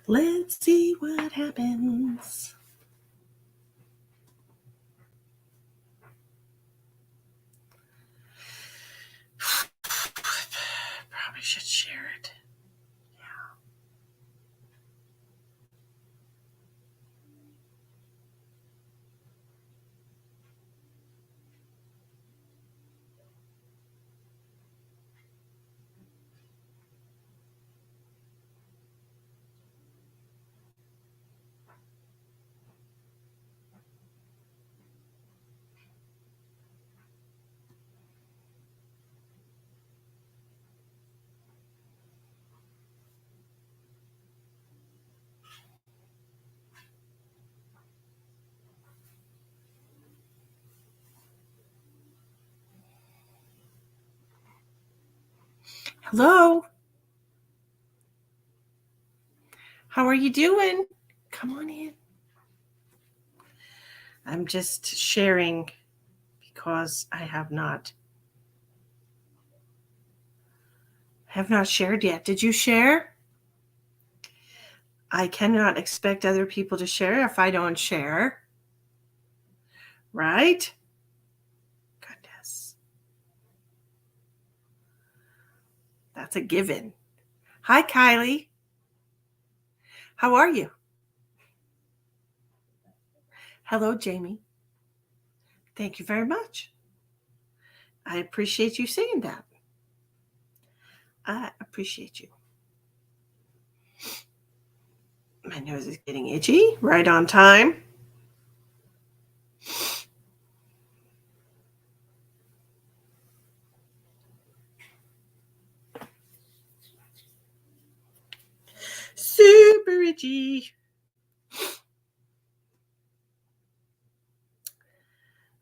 Let's see what happens. Probably should share it. Hello. How are you doing? Come on in. I'm just sharing because I have not shared yet. Did you share? I cannot expect other people to share if I don't share. Right? Goodness. That's a given. Hi, Kylie. How are you? Hello, Jamie. Thank you very much. I appreciate you saying that. I appreciate you. My nose is getting itchy. Right on time. Super itchy.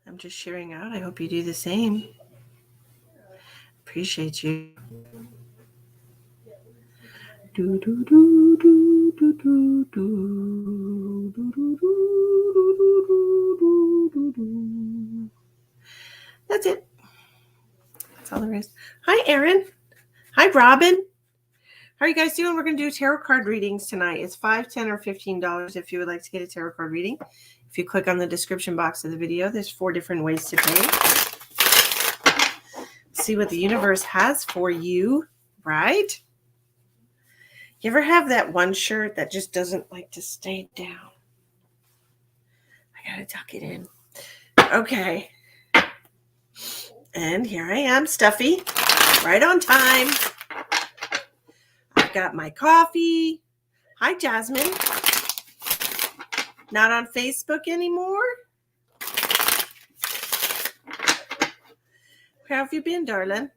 I'm just sharing out. I hope you do the same. Appreciate you. Do do do do do do do do do do do. That's it. That's all there is. Hi, Erin. Hi, Robin. How are you guys doing? We're going to do tarot card readings tonight. It's $5, $10, or $15 if you would like to get a tarot card reading. If you click on the description box of the video, there's 4 different ways to pay. See what the universe has for you, right? You ever have that one shirt that just doesn't like to stay down? I got to tuck it in. Okay. And here I am, stuffy, right on time. I've got my coffee. Hi, Jasmine. Not on Facebook anymore? How have you been, darling?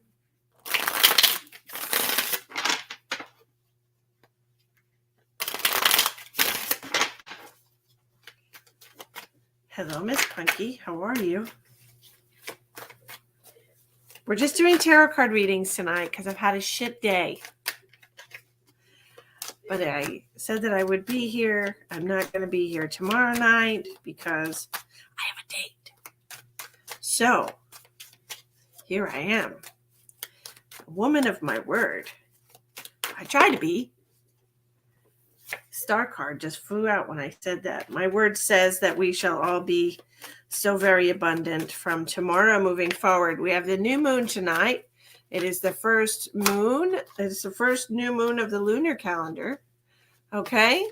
Hello, Miss Punky. How are you? We're just doing tarot card readings tonight because I've had a shit day. But I said that I would be here. I'm not going to be here tomorrow night because I have a date. So, here I am. A woman of my word. I try to be. Star card just flew out when I said that. My word says that we shall all be so very abundant from tomorrow moving forward. We have the new moon tonight. It is the first moon. It's the first new moon of the lunar calendar. Okay?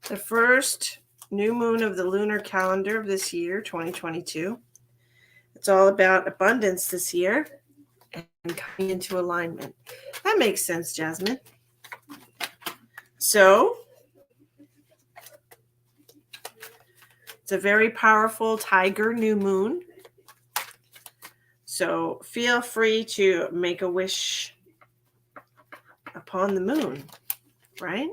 The first new moon of the lunar calendar of this year, 2022. It's all about abundance this year and coming into alignment. That makes sense, Jasmine. So, it's a very powerful tiger new moon. So feel free to make a wish upon the moon, right?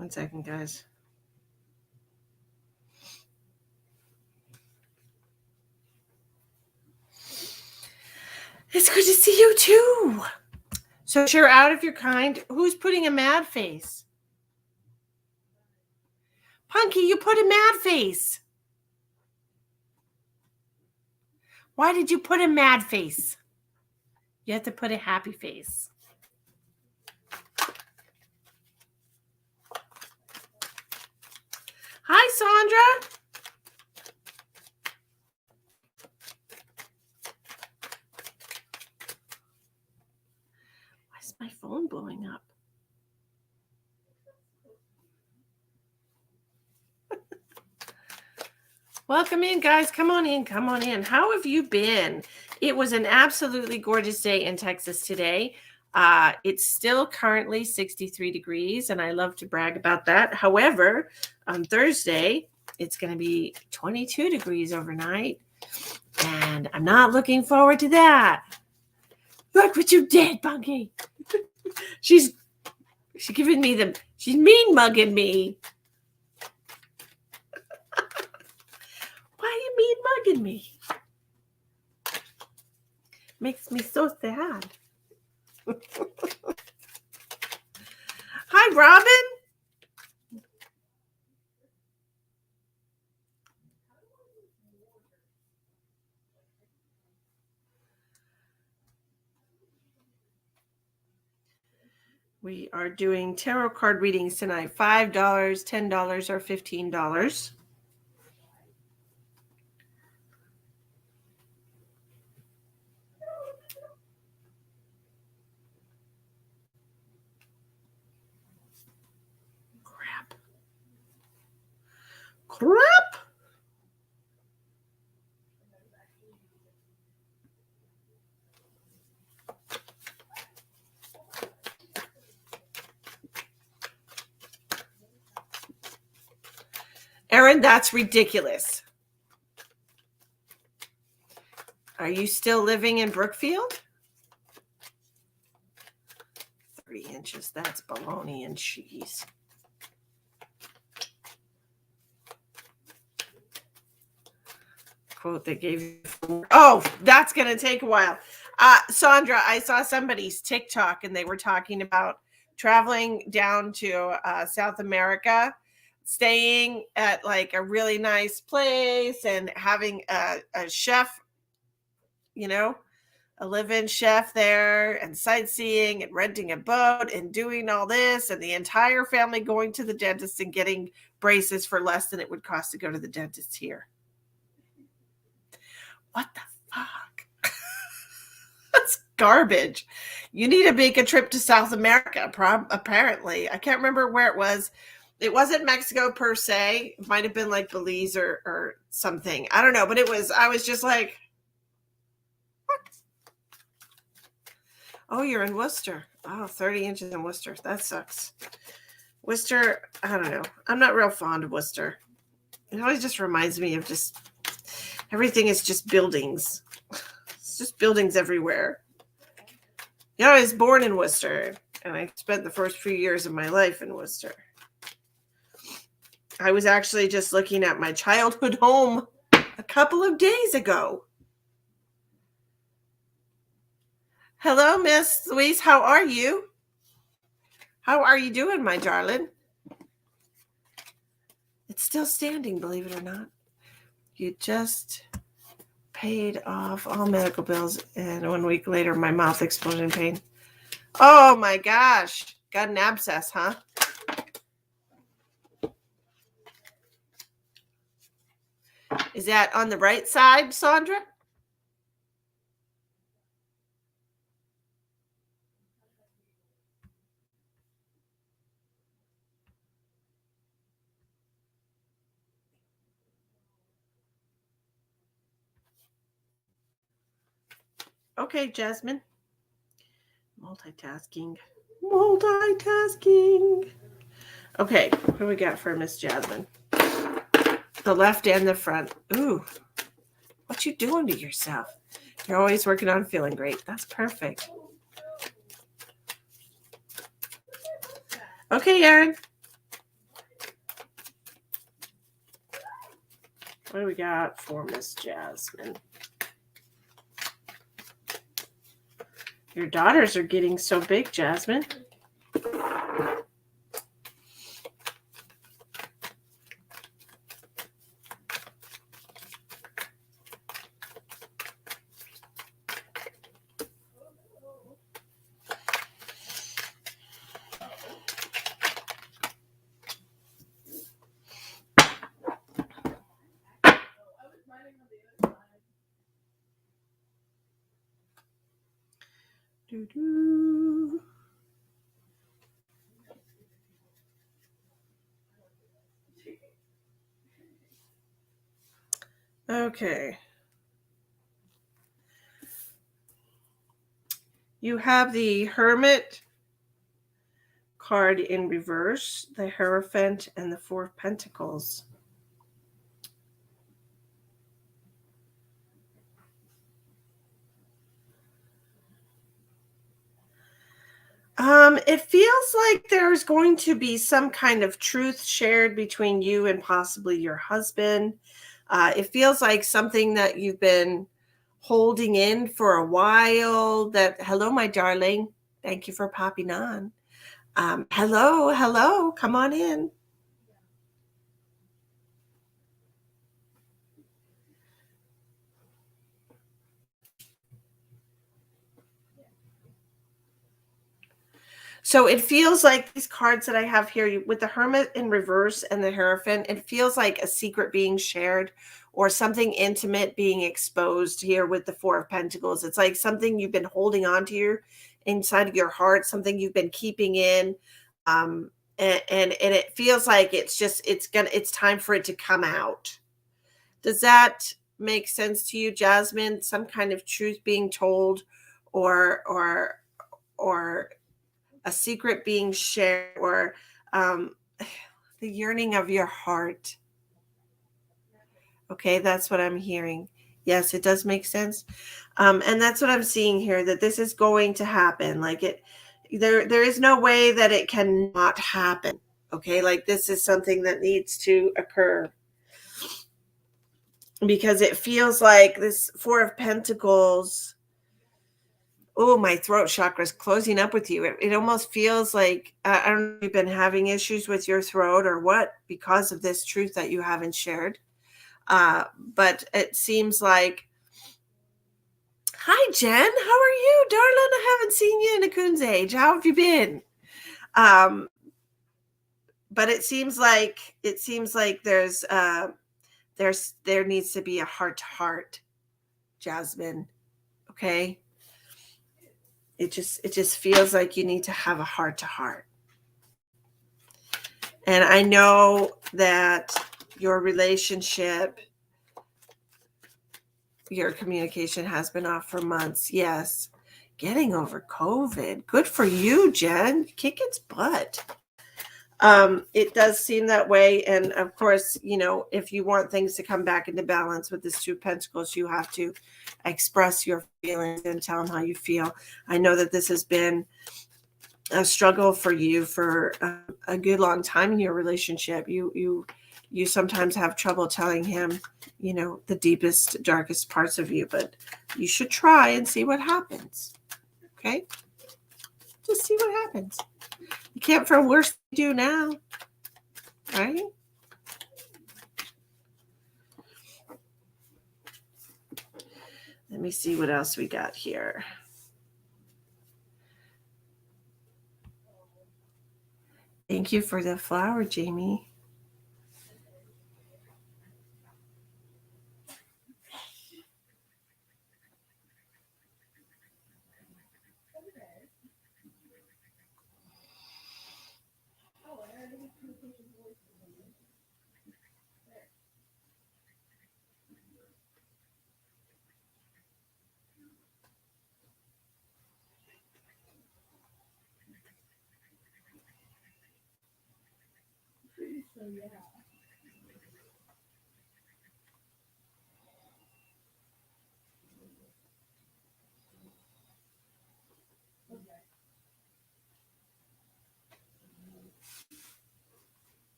1 second, guys. It's good to see you too. So you're out of your kind. Who's putting a mad face? Punky, you put a mad face. Why did you put a mad face? You have to put a happy face. Hi, Sandra. Why is my phone blowing up? Welcome in, guys. Come on in. Come on in. How have you been? It was an absolutely gorgeous day in Texas today. It's still currently 63 degrees, and I love to brag about that. However, on Thursday, it's going to be 22 degrees overnight, and I'm not looking forward to that. Look what you did, Bunky. She's giving me she's mean mugging me. Why are you mean mugging me? Makes me so sad. Hi, Robin. We are doing tarot card readings tonight. $5, $10, or $15. Crap. Erin, that's ridiculous. Are you still living in Brookfield? 3 inches. That's bologna and cheese. Quote that gave you. Oh, that's going to take a while. Sandra, I saw somebody's TikTok and they were talking about traveling down to South America, staying at like a really nice place and having a chef, you know, a live-in chef there, and sightseeing and renting a boat and doing all this, and the entire family going to the dentist and getting braces for less than it would cost to go to the dentist here. What the fuck? That's garbage. You need to make a trip to South America, apparently. I can't remember where it was. It wasn't Mexico per se. It might have been like Belize or something. I don't know, but I was just like, what? Oh, you're in Worcester. Oh, 30 inches in Worcester. That sucks. Worcester, I don't know. I'm not real fond of Worcester. It always just reminds me of just everything is just buildings. It's just buildings everywhere. You know, I was born in Worcester, and I spent the first few years of my life in Worcester. I was actually just looking at my childhood home a couple of days ago. Hello, Miss Louise. How are you? How are you doing, my darling? It's still standing, believe it or not. You just paid off all medical bills, and 1 week later, my mouth exploded in pain. Oh, my gosh. Got an abscess, huh? Is that on the right side, Sandra? Okay, Jasmine. Multitasking. Okay, what do we got for Miss Jasmine? The left and the front. Ooh, what you doing to yourself? You're always working on feeling great. That's perfect. Okay, Erin. What do we got for Miss Jasmine? Your daughters are getting so big, Jasmine. Doo-doo. Okay. You have the Hermit card in reverse, the Hierophant, and the Four of Pentacles. It feels like there's going to be some kind of truth shared between you and possibly your husband. It feels like something that you've been holding in for a while. That, hello, my darling. Thank you for popping on. Hello. Come on in. So it feels like these cards that I have here with the Hermit in reverse and the Hierophant, it feels like a secret being shared or something intimate being exposed here with the Four of Pentacles. It's like something you've been holding on to your inside of your heart, something you've been keeping in. And it feels like it's time for it to come out. Does that make sense to you, Jasmine? Some kind of truth being told or a secret being shared, or the yearning of your heart. Okay, that's what I'm hearing. Yes, it does make sense. And that's what I'm seeing here, that this is going to happen. Like there is no way that it cannot happen. Okay, like this is something that needs to occur, because it feels like this Four of Pentacles. Oh, my throat chakra is closing up with you. It almost feels like, I don't know if you've been having issues with your throat or what, because of this truth that you haven't shared. But it seems like, hi, Jen. How are you, darling? I haven't seen you in a coon's age. How have you been? But it seems like there needs to be a heart-to-heart, Jasmine. Okay. It just feels like you need to have a heart-to-heart. And I know that your relationship, your communication has been off for months. Yes. Getting over COVID. Good for you, Jen. Kick its butt. It does seem that way. And of course, if you want things to come back into balance with this Two of Pentacles, you have to express your feelings and tell them how you feel. I know that this has been a struggle for you for a good long time in your relationship. You sometimes have trouble telling him, the deepest, darkest parts of you, but you should try and see what happens. Okay? Just see what happens. You can't for worse than you do now, right? Let me see what else we got here. Thank you for the flower, Jamie.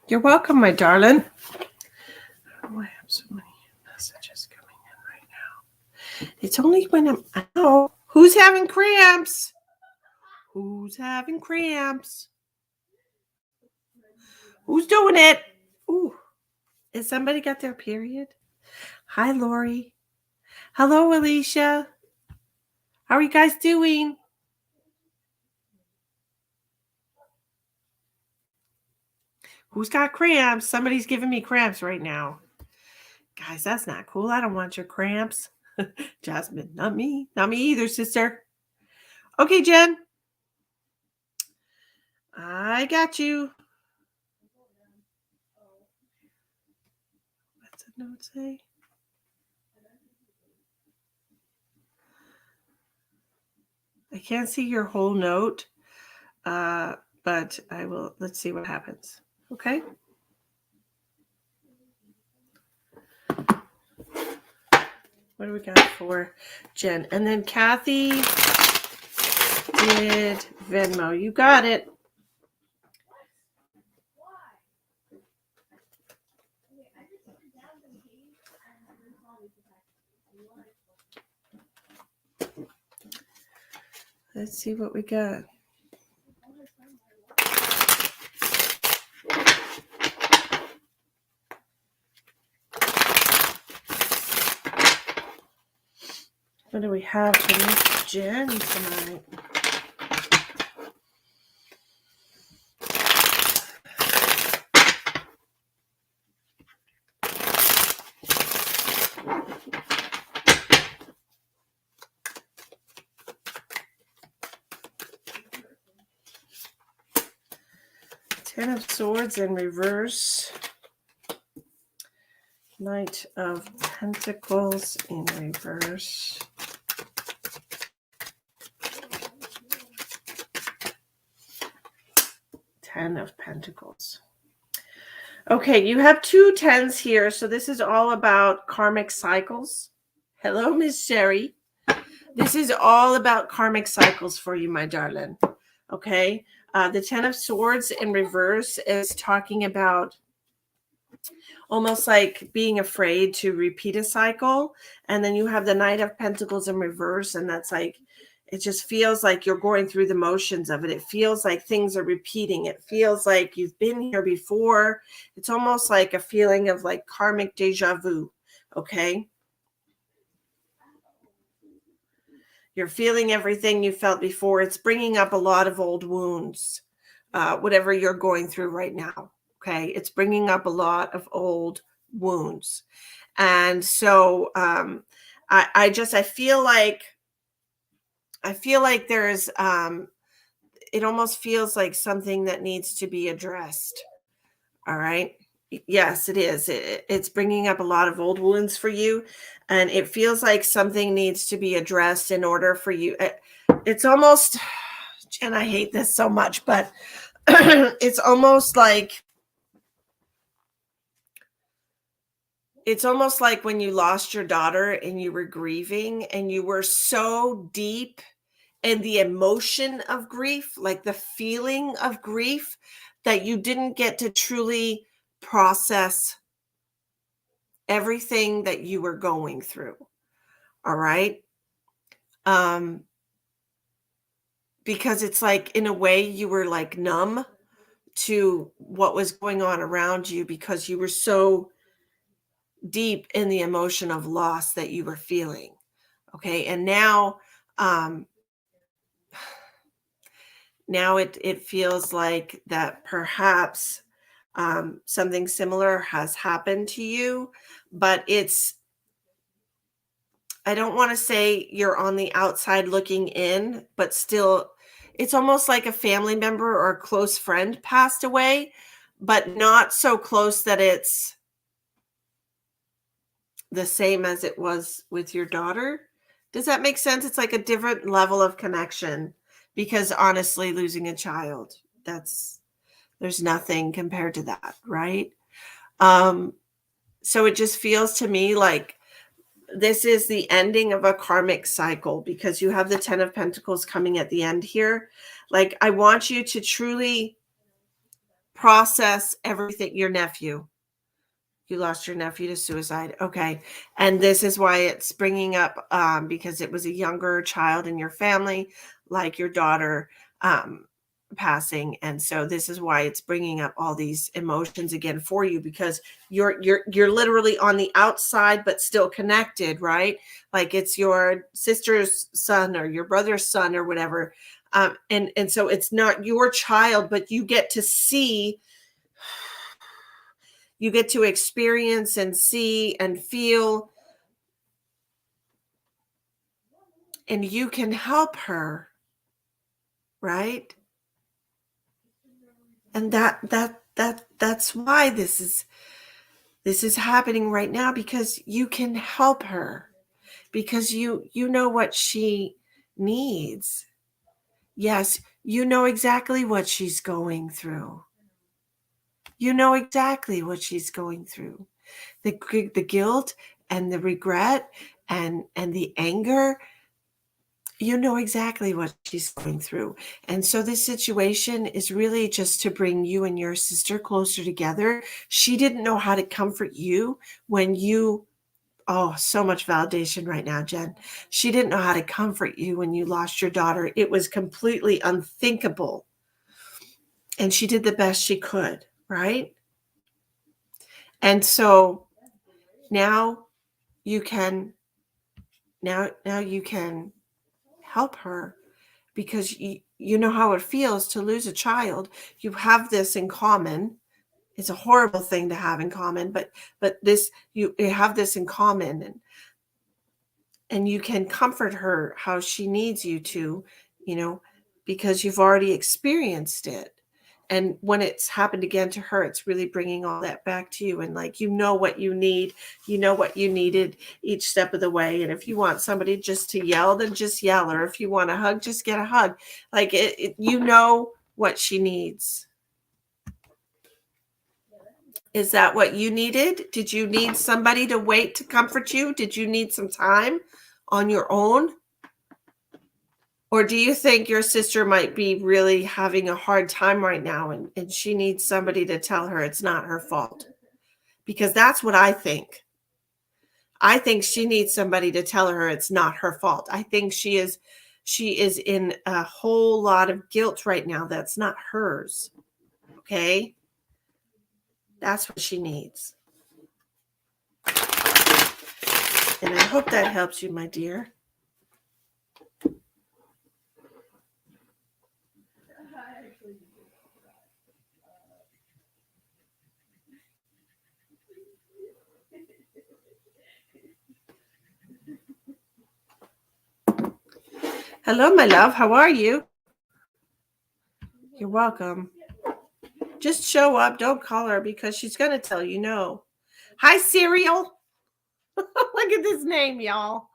You're welcome, my darling. Oh, I have so many messages coming in right now. It's only when I'm out. Who's having cramps? Who's having cramps? Who's doing it? Ooh, has somebody got their period? Hi, Lori. Hello, Alicia. How are you guys doing? Who's got cramps? Somebody's giving me cramps right now. Guys, that's not cool. I don't want your cramps. Jasmine, not me. Not me either, sister. Okay, Jen. I got you. What's the note say? I can't see your whole note, but I will. Let's see what happens. Okay. What do we got for Jen? And then Kathy did Venmo. You got it. Let's see what we got. What do we have for Miss Jen tonight? Ten of Swords in reverse. Knight of Pentacles in reverse. Ten of Pentacles. Okay, you have two tens here. So this is all about karmic cycles. Hello, Miss Sherry. This is all about karmic cycles for you, my darling. Okay. The Ten of Swords in reverse is talking about almost like being afraid to repeat a cycle. And then you have the Knight of Pentacles in reverse. And that's like, it just feels like you're going through the motions of it. It feels like things are repeating. It feels like you've been here before. It's almost like a feeling of like karmic deja vu. Okay. You're feeling everything you felt before. It's bringing up a lot of old wounds, whatever you're going through right now. Okay. It's bringing up a lot of old wounds. And so I feel like there's, it almost feels like something that needs to be addressed. All right. Yes, it is. It's bringing up a lot of old wounds for you. And it feels like something needs to be addressed in order for you. It's almost, and I hate this so much, but it's almost like when you lost your daughter and you were grieving and you were so deep in the emotion of grief, like the feeling of grief, that you didn't get to truly process everything that you were going through. All right. Because it's like, in a way, you were like numb to what was going on around you because you were so deep in the emotion of loss that you were feeling. Okay. And now, it feels like that perhaps something similar has happened to you, but I don't want to say you're on the outside looking in, but still, it's almost like a family member or a close friend passed away, but not so close that it's the same as it was with your daughter. Does that make sense? It's like a different level of connection because honestly, losing a child, there's nothing compared to that, right? So it just feels to me like this is the ending of a karmic cycle, because you have the 10 of Pentacles coming at the end here. Like, I want you to truly process everything. Your nephew. You lost your nephew to suicide. Okay. And this is why it's bringing up, because it was a younger child in your family, like your daughter passing. And so this is why it's bringing up all these emotions again for you, because you're literally on the outside, but still connected, right? Like it's your sister's son or your brother's son or whatever. And so it's not your child, but you get to see, you get to experience and see and feel, and you can help her, right? And that's why this is happening right now, because you can help her, because you know what she needs. Yes, you know exactly what she's going through. You know exactly what she's going through. The guilt and the regret and the anger, you know exactly what she's going through. And so this situation is really just to bring you and your sister closer together. She didn't know how to comfort you when you, oh, so much validation right now, Jen. She didn't know how to comfort you when you lost your daughter. It was completely unthinkable. And she did the best she could, right? And so now you can help her, because you know how it feels to lose a child. You have this in common. It's a horrible thing to have in common, but this, you have this in common, and you can comfort her how she needs you to, because you've already experienced it. And when it's happened again to her, it's really bringing all that back to you. And like, you know what you need, you know what you needed each step of the way. And if you want somebody just to yell, then just yell. Or if you want a hug, just get a hug. Like you know what she needs. Is that what you needed? Did you need somebody to wait to comfort you? Did you need some time on your own? Or do you think your sister might be really having a hard time right now, and she needs somebody to tell her it's not her fault? Because that's what I think. I think she needs somebody to tell her it's not her fault. I think she is in a whole lot of guilt right now that's not hers. Okay? That's what she needs. And I hope that helps you, my dear. Hello, my love. How are you? You're welcome. Just show up. Don't call her, because she's going to tell you no. Hi, Cereal. Look at this name, y'all.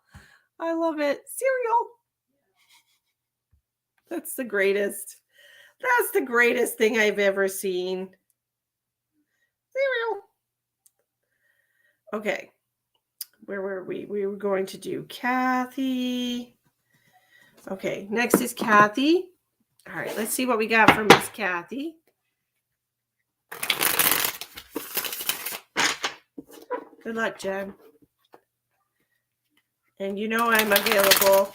I love it. Cereal. That's the greatest. That's the greatest thing I've ever seen. Cereal. Okay. Where were we? We were going to do Kathy. Okay. Next is Kathy. All right. Let's see what we got from Miss Kathy. Good luck, Jen. And you know I'm available.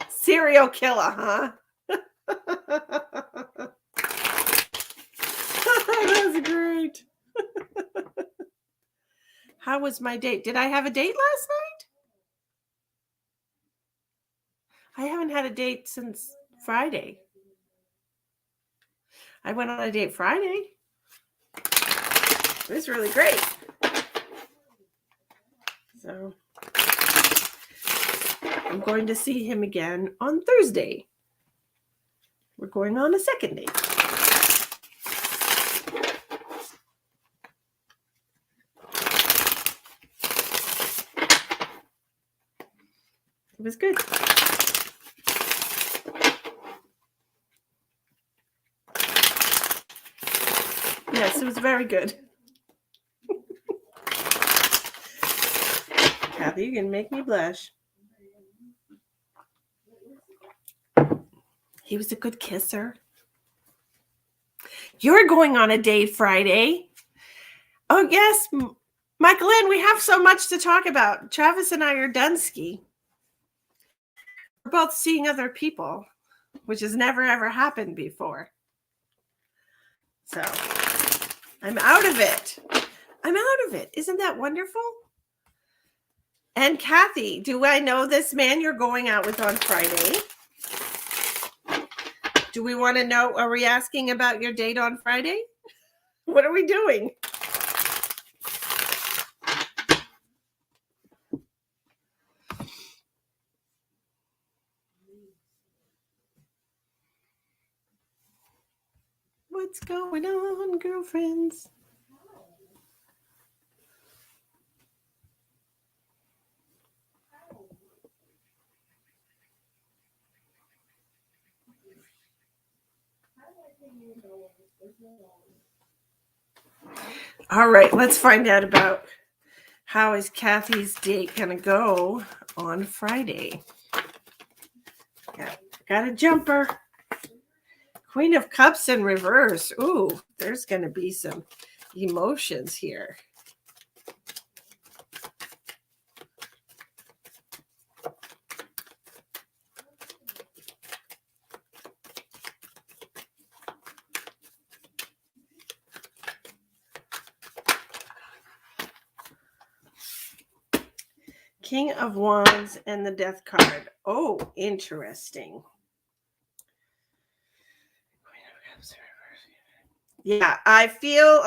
Serial killer, huh? That was great. How was my date? Did I have a date last night? I haven't had a date since Friday. I went on a date Friday. It was really great. So I'm going to see him again on Thursday. We're going on a second date. It was good. Yes, it was very good. Kathy, you can make me blush. He was a good kisser. You're going on a date Friday. Oh, yes. Michael Lynn, we have so much to talk about. Travis and I are Dunsky. We're both seeing other people, which has never, ever happened before. So I'm out of it. I'm out of it. Isn't that wonderful? And Kathy, do I know this man you're going out with on Friday? Do we want to know? Are we asking about your date on Friday? What are we doing? What's going on, girlfriends? All right, let's find out about how is Kathy's date gonna go on Friday. Got a jumper. Queen of Cups in reverse. Ooh, there's gonna be some emotions here. King of Wands and the Death card. Oh, interesting. Yeah, I feel.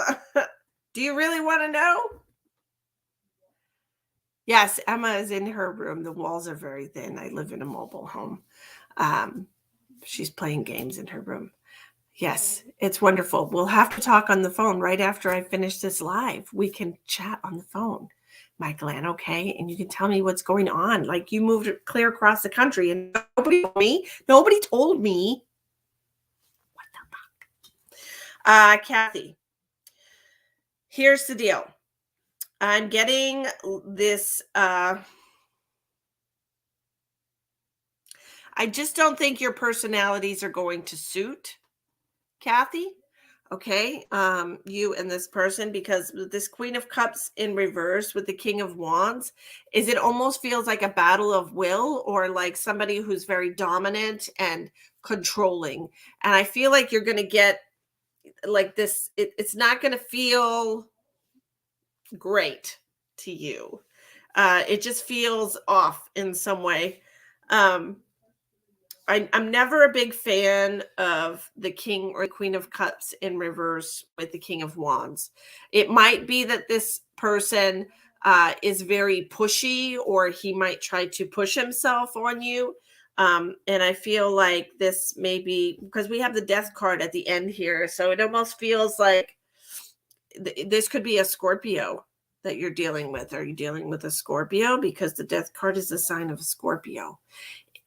Do you really want to know? Yes, Emma is in her room. The walls are very thin. I live in a mobile home. She's playing games in her room. Yes, it's wonderful. We'll have to talk on the phone right after I finish this live. We can chat on the phone, Michael Ann, okay? And you can tell me what's going on. Like you moved clear across the country and nobody told me. Nobody told me. What the fuck? Kathy, here's the deal. I'm getting this. I just don't think your personalities are going to suit, Kathy. Okay, you and this person, because this Queen of Cups in reverse with the King of Wands, it almost feels like a battle of will, or like somebody who's very dominant and controlling. And I feel like you're going to get like this. It's not going to feel great to you. It just feels off in some way. I'm never a big fan of the King or Queen of Cups in reverse with the King of Wands. It might be that this person is very pushy, or he might try to push himself on you. And I feel like this may be because we have the Death card at the end here. So it almost feels like this could be a Scorpio that you're dealing with. Are you dealing with a Scorpio? Because the Death card is a sign of a Scorpio.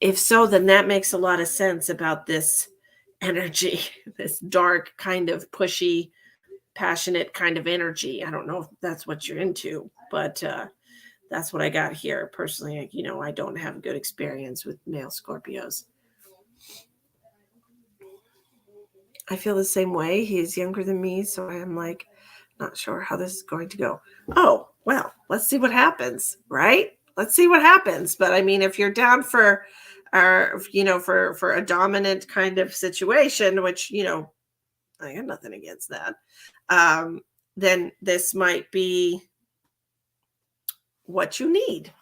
If so, then that makes a lot of sense about this energy, this dark kind of pushy, passionate kind of energy. I don't know if that's what you're into, but that's what I got here. Personally, I don't have a good experience with male Scorpios. I feel the same way. He's younger than me, so I'm like, not sure how this is going to go. Oh, well, let's see what happens, right? Let's see what happens. But I mean, if you're down for for a dominant kind of situation, which, I got nothing against that, then this might be what you need.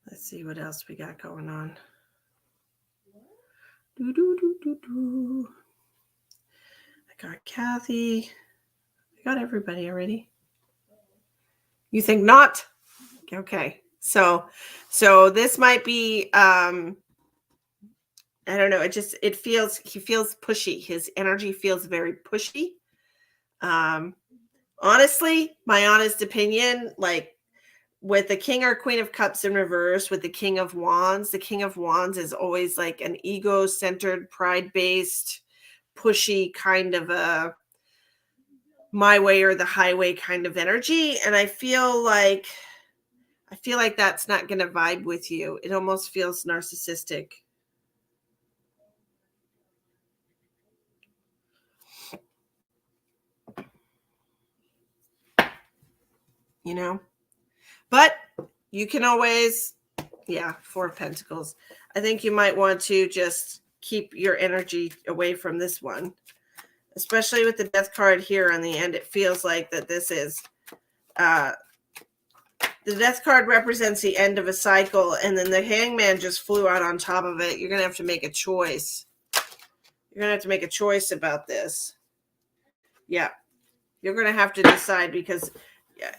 Let's see what else we got going on. I got Kathy. I got everybody already. You think not? Okay. So this might be I don't know, he feels pushy. His energy feels very pushy. Honestly, my honest opinion, like with the King or Queen of Cups in reverse, with the King of Wands is always like an ego-centered, pride-based, pushy kind of a my way or the highway kind of energy. And I feel like that's not going to vibe with you. It almost feels narcissistic. You know? But you can always, yeah, Four of Pentacles. I think you might want to just keep your energy away from this one. Especially with the Death card here on the end, it feels like that this is the Death card represents the end of a cycle, and then the Hangman just flew out on top of it. You're going to have to make a choice. You're going to have to make a choice about this. Yeah. You're going to have to decide, because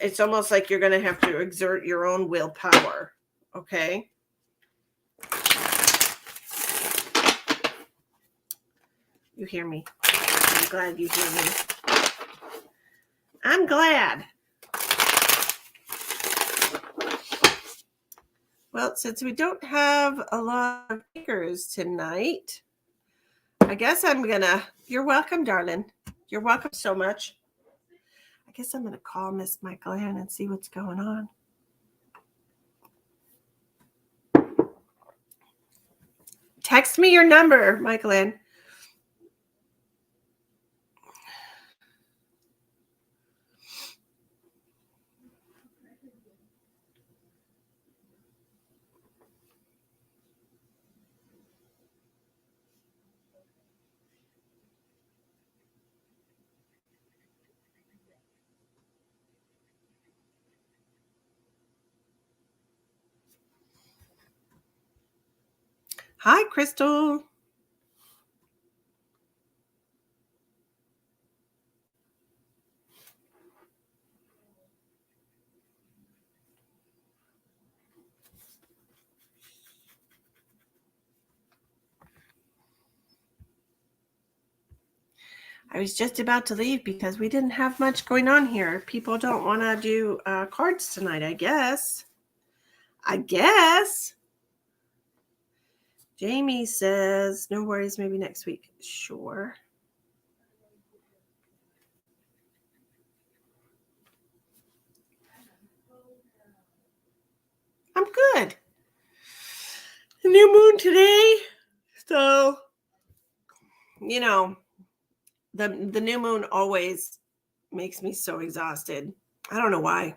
it's almost like you're going to have to exert your own willpower. Okay? You hear me. I'm glad you hear me. I'm glad. Well, since we don't have a lot of takers tonight, I guess I'm going to... You're welcome, darling. You're welcome so much. I guess I'm going to call Miss Michael Ann and see what's going on. Text me your number, Michael Ann. Hi, Crystal. I was just about to leave because we didn't have much going on here. People don't want to do cards tonight, I guess. Jamie says, no worries, maybe next week. Sure. I'm good. The new moon today. So, you know, the new moon always makes me so exhausted. I don't know why.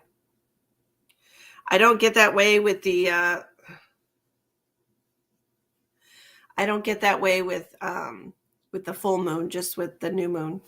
I don't get that way with the with the full moon, just with the new moon.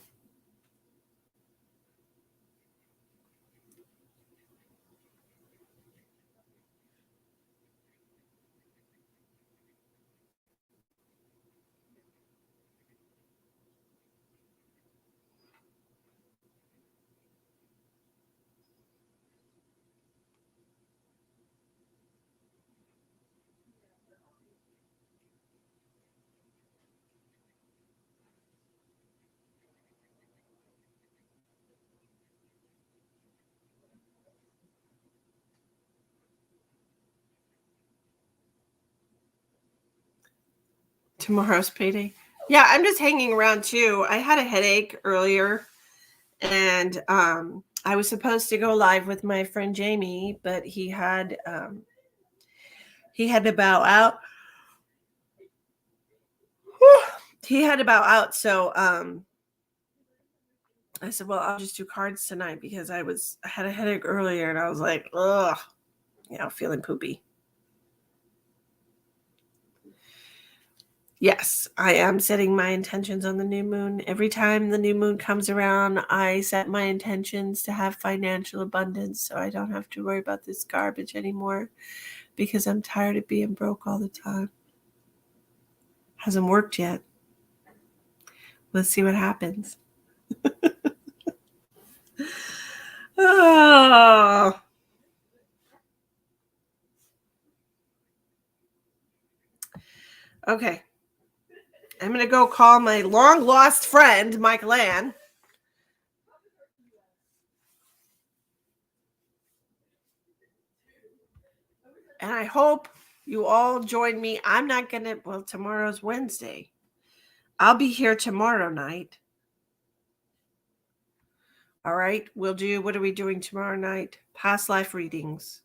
Tomorrow's payday. Yeah, I'm just hanging around too. I had a headache earlier, and I was supposed to go live with my friend Jamie, but he had to bow out. He had to bow out, so I said, well, I'll just do cards tonight, because I had a headache earlier, and I was like, ugh, feeling poopy. Yes, I am setting my intentions on the new moon. Every time the new moon comes around, I set my intentions to have financial abundance, so I don't have to worry about this garbage anymore, because I'm tired of being broke all the time. Hasn't worked yet. Let's see what happens. Oh. Okay. I'm going to go call my long lost friend, Michael Ann. And I hope you all join me. I'm not going to, well, tomorrow's Wednesday. I'll be here tomorrow night. All right. We'll do, what are we doing tomorrow night? Past life readings.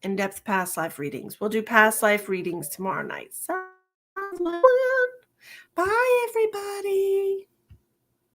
In-depth past life readings. We'll do past life readings tomorrow night. Sounds like fun. Bye, everybody.